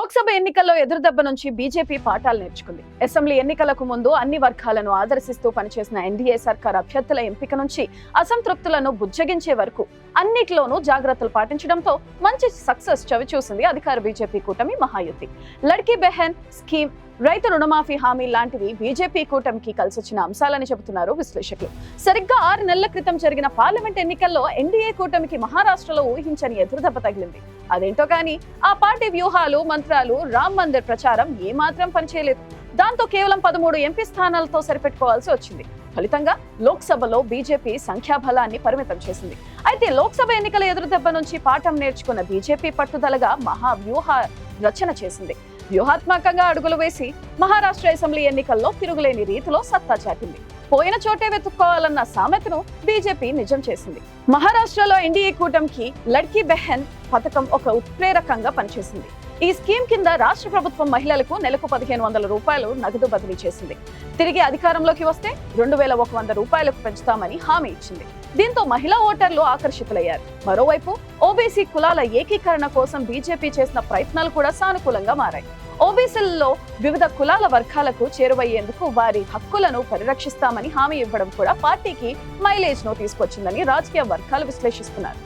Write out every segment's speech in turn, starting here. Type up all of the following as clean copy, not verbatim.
లోక్సభ ఎన్నికల్లో ఎదురుదెబ్బ నుంచి బీజేపీ పాఠాలు నేర్చుకుంది. అసెంబ్లీ ఎన్నికలకు ముందు అన్ని వర్గాలను ఆదర్శిస్తూ పనిచేసిన ఎన్డీఏ సర్కార్ అభ్యర్థుల ఎంపిక నుంచి అసంతృప్తులను బుజ్జగించే వరకు అన్నిటిలోనూ జాగ్రత్తలు పాటించడంతో మంచి సక్సెస్ చవిచూసింది అధికార బీజేపీ కూటమి మహాయుతి. లడ్కీ బెహన్ స్కీమ్, రైతు రుణమాఫీ హామీ లాంటివి బీజేపీ కూటమికి కలిసొచ్చిన అంశాలని చెబుతున్నారు విశ్లేషకులు. సరిగ్గా 6 నెలల క్రితం జరిగిన పార్లమెంట్ ఎన్నికల్లో ఎన్డీఏ కూటమికి మహారాష్ట్రలో ఊహించని ఎదురుదెబ్బ తగిలింది. అదేంటో కానీ ఆ పార్టీ వ్యూహాలు, మంత్రాలు, రామ్ మందిర్ ప్రచారం ఏమాత్రం పనిచేయలేదు. దాంతో కేవలం 13 ఎంపీ స్థానాలతో సరిపెట్టుకోవాల్సి వచ్చింది. ఫలితంగా లోక్సభలో బీజేపీ సంఖ్యాబలాన్ని పరిమితం చేసింది. అయితే లోక్సభ ఎన్నికల ఎదురుదెబ్బ నుంచి పాఠం నేర్చుకున్న బీజేపీ పట్టుదలగా మహావ్యూహ రచన చేసింది. వ్యూహాత్మకంగా అడుగులు వేసి మహారాష్ట్ర అసెంబ్లీ ఎన్నికల్లో తిరుగులేని రీతిలో సత్తా చాటింది. పోయిన చోటే వెతుక్కోవాలన్న సామెతను బీజేపీ నిజం చేసింది. మహారాష్ట్రలో ఎన్డీఏ కూటమికి లడ్కీ బెహన్ పథకం ఒక ఉత్ప్రేరకంగా పనిచేసింది. ఈ స్కీమ్ కింద రాష్ట్ర ప్రభుత్వం మహిళలకు నెలకు 1500 రూపాయలు నగదు బదిలీ చేసింది. తిరిగి అధికారంలోకి వస్తే 2100 రూపాయలకు పెంచుతామని హామీ ఇచ్చింది. దీంతో మహిళా ఓటర్లు ఆకర్షితులయ్యారు. మరోవైపు ఓబీసీ కులాల ఏకీకరణ కోసం బీజేపీ చేసిన ప్రయత్నాలు కూడా సానుకూలంగా మారాయి. ఓబీసీలలో వివిధ కులాల వర్గాలకు చేరువయ్యేందుకు వారి హక్కులను పరిరక్షిస్తామని హామీ ఇవ్వడం కూడా పార్టీకి మైలేజ్ ను తీసుకొచ్చిందని రాజకీయ వర్గాలు విశ్లేషిస్తున్నారు.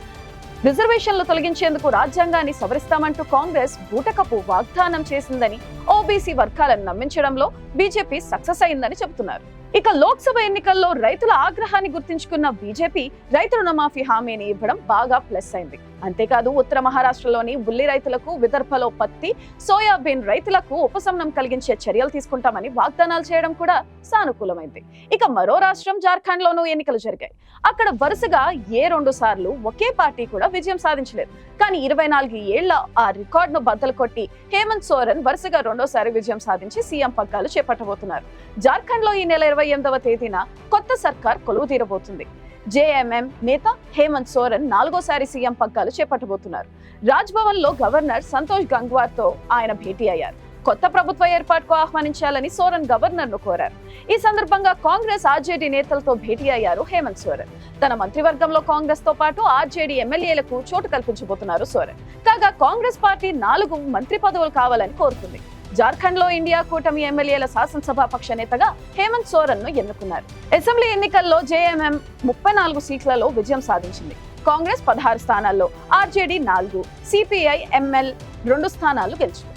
రిజర్వేషన్లు తొలగించేందుకు రాజ్యాంగాన్ని సవరిస్తామంటూ కాంగ్రెస్ బూటకపు వాగ్దానం చేసిందని, ఓబీసీ వర్గాలను నమ్మించడంలో బీజేపీ సక్సెస్ అయిందని చెబుతున్నారు. ఇక లోక్సభ ఎన్నికల్లో రైతుల ఆగ్రహాన్ని గుర్తించుకున్న బీజేపీ రైతు రుణమాఫీ హామీని ఇవ్వడం బాగా ప్లస్ అయింది. అంతేకాదు ఉత్తర మహారాష్ట్రలోని ఉల్లి రైతులకు, విదర్భలో పత్తి, సోయాబీన్ రైతులకు ఉపశమనం కలిగించే చర్యలు తీసుకుంటామని వాగ్దానాలు చేయడం కూడా సానుకూలమైంది. ఇక మరో రాష్ట్రం జార్ఖండ్ లోనూ ఎన్నికలు జరిగాయి. అక్కడ వరుసగా 2 సార్లు ఒకే పార్టీ కూడా విజయం సాధించలేదు. కానీ 24 ఏళ్ల ఆ రికార్డును బద్దలు కొట్టి హేమంత్ సోరెన్ వరుసగా 2వ విజయం సాధించి సీఎం పగ్గాలు చేపట్టబోతున్నారు. జార్ఖండ్ లో ఈ నెల 28వ తేదీన కొత్త సర్కార్ కొలువు తీరబోతుంది. జేఎంఎం నేత హేమంత్ సోరెన్ 4వ సీఎం పగ్గాలు చేపట్టబోతున్నారు. రాజ్ భవన్ లో గవర్నర్ సంతోష్ గంగ్వార్ తో ఆయన భేటీ అయ్యారు. కొత్త ప్రభుత్వ ఏర్పాటుకు ఆహ్వానించాలని సోరెన్ గవర్నర్ ను కోరారు. ఈ సందర్భంగా కాంగ్రెస్, ఆర్జేడీ నేతలతో భేటీ అయ్యారు హేమంత్ సోరెన్. తన మంత్రివర్గంలో కాంగ్రెస్ తో పాటు ఆర్జేడీ ఎమ్మెల్యేలకు చోటు కల్పించబోతున్నారు సోరెన్. కాగా కాంగ్రెస్ పార్టీ 4 మంత్రి పదవులు కావాలని కోరుతుంది. జార్ఖండ్ లో ఇండియా కూటమి ఎమ్మెల్యేల శాసనసభాపక్ష నేతగా హేమంత్ సోరెన్ ను ఎన్నుకున్నారు. అసెంబ్లీ ఎన్నికల్లో జేఎంఎం 34 సీట్లలో విజయం సాధించింది. కాంగ్రెస్ 16 స్థానాల్లో, ఆర్జేడీ 4, సిపిఐ ఎంఎల్ 2 స్థానాలు గెలిచింది.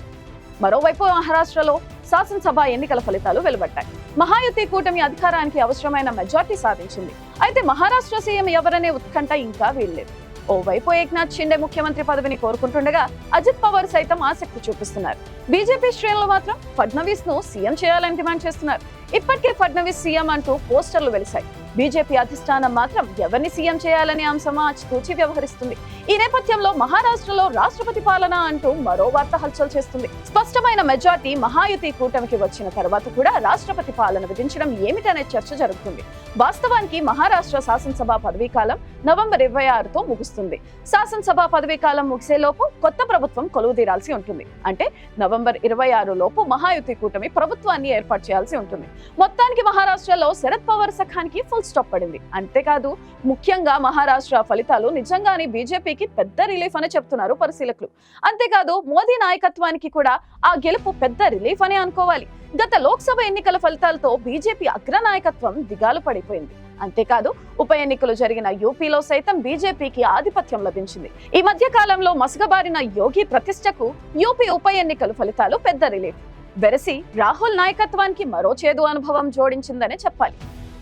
మరోవైపు మహారాష్ట్రలో శాసనసభ ఎన్నికల ఫలితాలు వెలువడ్డాయి. మహాయుతి కూటమి అధికారానికి అవసరమైన మెజార్టీ సాధించింది. అయితే మహారాష్ట్ర సీఎం ఎవరనే ఉత్కంఠ ఇంకా వీల్లేదు. ఓవైపు ఏక్నాథ్ షిండే ముఖ్యమంత్రి పదవిని కోరుకుంటుండగా అజిత్ పవార్ సైతం ఆసక్తి చూపిస్తున్నారు. బీజేపీ శ్రేణులు మాత్రం ఫడ్నవీస్ ను సీఎం చేయాలని డిమాండ్ చేస్తున్నారు. ఇప్పటికే ఫడ్నవీస్ సీఎం అంటూ పోస్టర్లు వెలిశాయి. బీజేపీ అధిష్టానం మాత్రం ఎవరిని సీఎం చేయాలనే అంశం ఆచితూచి వ్యవహరిస్తుంది. ఈ నేపథ్యంలో మహారాష్ట్రలో రాష్ట్రపతి పాలన అంటూ మరో వార్త హల్చల్ చేస్తుంది. స్పష్టమైన మెజార్టీ మహాయుతి కూటమికి వచ్చిన తర్వాత కూడా రాష్ట్రపతి పాలన విధించడం ఏమిటనే చర్చ జరుగుతుంది. వాస్తవానికి మహారాష్ట్ర శాసనసభ పదవీకాలం నవంబర్ 26తో ముగుస్తుంది. శాసనసభ పదవీకాలం ముగిసేలోపు కొత్త ప్రభుత్వం కొలువుదీరాల్సి ఉంటుంది. అంటే నవంబర్ 26 లోపు మహాయుతి కూటమి ప్రభుత్వాన్ని ఏర్పాటు చేయాల్సి ఉంటుంది. మొత్తానికి మహారాష్ట్రలో శరద్ పవార్ సఖానికి ఫుల్ స్టాప్ పడింది. అంతేకాదు ముఖ్యంగా మహారాష్ట్ర ఫలితాలు నిజంగానే బీజేపీకి పెద్ద రిలీఫ్ అని చెప్తున్నారు పరిశీలకులు. అంతేకాదు మోదీ నాయకత్వానికి కూడా ఆ గెలుపు పెద్ద రిలీఫ్ అని అనుకోవాలి. గత లోక్సభ ఎన్నికల ఫలితాలతో బీజేపీ అగ్రనాయకత్వం దిగాలు పడిపోయింది. అంతేకాదు ఉప ఎన్నికలు జరిగిన యూపీలో సైతం బీజేపీకి ఆధిపత్యం లభించింది. ఈ మధ్య కాలంలో మసకబారిన యోగి ప్రతిష్టకు యూపీ ఉప ఎన్నికల ఫలితాలు పెద్ద రిలీఫ్. వెరసి రాహుల్ నాయకత్వానికి మరో చేదు అనుభవం జోడించిందనే చెప్పాలి.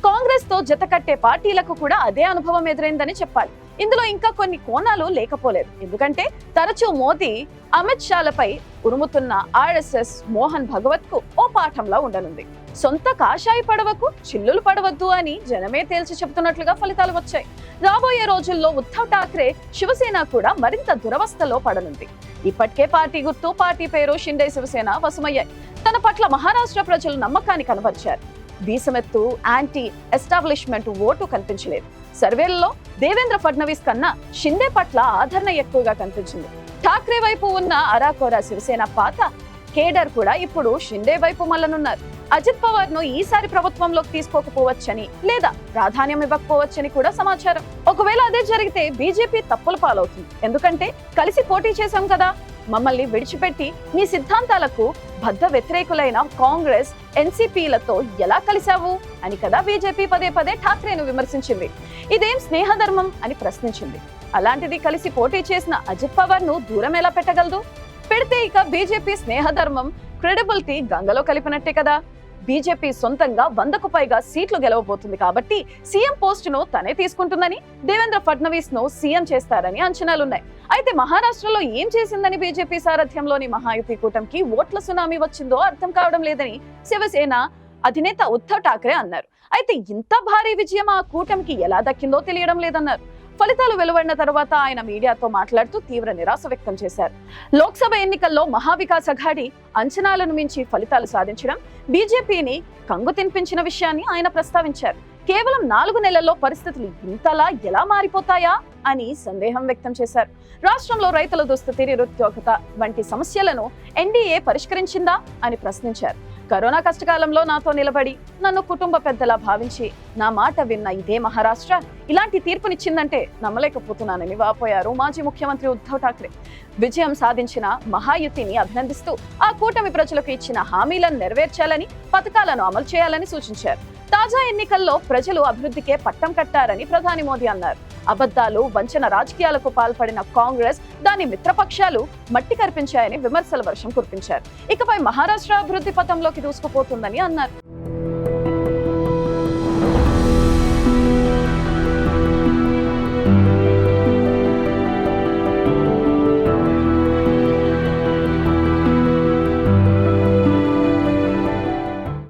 కాంగ్రెస్ తో జతకట్టే పార్టీలకు కూడా అదే అనుభవం ఎదురైందని చెప్పాలి. ఇందులో ఇంకా కొన్ని కోణాలు లేకపోలేదు. ఎందుకంటే తరచూ మోదీ, అమిత్ షాలపై ఉరుముతున్న ఆర్ఎస్ఎస్ మోహన్ భగవత్ కు ఓ పాఠంలా ఉండనుంది. సొంత కాషాయి పడవకు చిల్లులు పడవద్దు అని జనమే తేల్చి చెబుతున్నట్లుగా ఫలితాలు వచ్చాయి. రాబోయే రోజుల్లో ఉద్ధవ్ ఠాక్రే, శివసేన కూడా మరింత దురవస్థలో పడనుంది. ఇప్పటికే పార్టీ గుర్తు, పార్టీ పేరు షిండే శివసేన వశమయ్యాయి. తన పట్ల మహారాష్ట్ర ప్రజలు నమ్మకాన్ని కనబరిచారు. వీసమెత్తు, యాంటీ ఎస్టాబ్లిష్మెంట్ ఓటు కనిపించలేదు. సర్వేలలో దేవేంద్ర ఫడ్నవీస్ కన్నా షిండే పట్ల ఆదరణ ఎక్కువగా కనిపించింది. ఠాక్రే వైపు ఉన్న అరాకోరా శివసేన పాత కేడర్ కూడా ఇప్పుడు షిండే వైపు మల్లనున్నారు. అజిత్ పవార్ ను ఈసారి ప్రభుత్వంలోకి తీసుకోకపోవచ్చని, లేదా ప్రాధాన్యం ఇవ్వకపోవచ్చని కూడా సమాచారం. ఒకవేళ అదే జరిగితే బీజేపీ తప్పుల పాలవుతుంది. ఎందుకంటే కలిసి పోటీ చేశాం కదా, మమ్మల్ని విడిచిపెట్టి మీ సిద్ధాంతాలకు బద్ధ వ్యతిరేకులైన కాంగ్రెస్ ఎన్సీపీలతో ఎలా కలిశావు అని కదా బీజేపీ పదే పదే ఠాక్రేను విమర్శించింది. ఇదేం స్నేహధర్మం అని ప్రశ్నించింది. అలాంటిది కలిసి పోటీ చేసిన అజిత్ పవార్ ను దూరం ఎలా పెట్టగలదు? పెడితే ఇక బీజేపీ స్నేహధర్మం క్రెడిబిలిటీ గంగలో కలిపినట్టే కదా. బీజేపీ సొంతంగా 100కు పైగా సీట్లు గెలవబోతుంది కాబట్టి సీఎం పోస్టును తనే తీసుకుంటుందని, దేవేంద్ర ఫడ్నవీస్ ను సీఎం చేస్తారని అంచనాలున్నాయి. అయితే మహారాష్ట్రలో ఏం చేసిందని బీజేపీ సారథ్యంలోని మహాయుతి కూటమికి ఓట్ల సునామీ వచ్చిందో అర్థం కావడం లేదని శివసేన అధినేత ఉద్ధవ్ ఠాక్రే అన్నారు. అయితే ఇంత భారీ విజయం ఆ కూటమికి ఎలా దక్కిందో తెలియడం లేదన్నారు. ఫలితాలు వెలువడిన తర్వాత ఆయన మీడియాతో మాట్లాడుతూ తీవ్ర నిరాశ వ్యక్తం చేశారు. లోక్సభ ఎన్నికల్లో మహావికాస్ అఘాడి అంచనాలను మించి ఫలితాలు సాధించడం బీజేపీని కంగు తినిపించిన విషయాన్ని ఆయన ప్రస్తావించారు. కేవలం 4 నెలల్లో పరిస్థితులు ఇంతలా ఎలా మారిపోతాయా అని సందేహం వ్యక్తం చేశారు. రాష్ట్రంలో రైతుల దుస్థితి, నిరుద్యోగత వంటి సమస్యలను ఎన్డీఏ పరిష్కరించిందా అని ప్రశ్నించారు. కరోనా కష్టకాలంలో నాతో నిలబడి నన్ను కుటుంబ పెద్దలా భావించి నా మాట విన్న ఇదే మహారాష్ట్ర ఇలాంటి తీర్పునిచ్చిందంటే నమ్మలేకపోతున్నానని వాపోయారు మాజీ ముఖ్యమంత్రి ఉద్ధవ్ ఠాక్రే. విజయం సాధించిన మహాయుతిని అభినందిస్తూ ఆ కూటమి ప్రజలకు ఇచ్చిన హామీలను నెరవేర్చాలని, పథకాలను అమలు చేయాలని సూచించారు. తాజా ఎన్నికల్లో ప్రజలు అభివృద్ధికే పట్టం కట్టారని ప్రధాని మోదీ అన్నారు. అబద్ధాలు, వంచన రాజకీయాలకు పాల్పడిన కాంగ్రెస్, దాని మిత్రపక్షాలు మట్టి కరిపించాయని విమర్శల వర్షం కురిపించారు. ఇకపై మహారాష్ట్ర అభివృద్ధి పథంలోకి దూసుకుపోతుందని అన్నారు.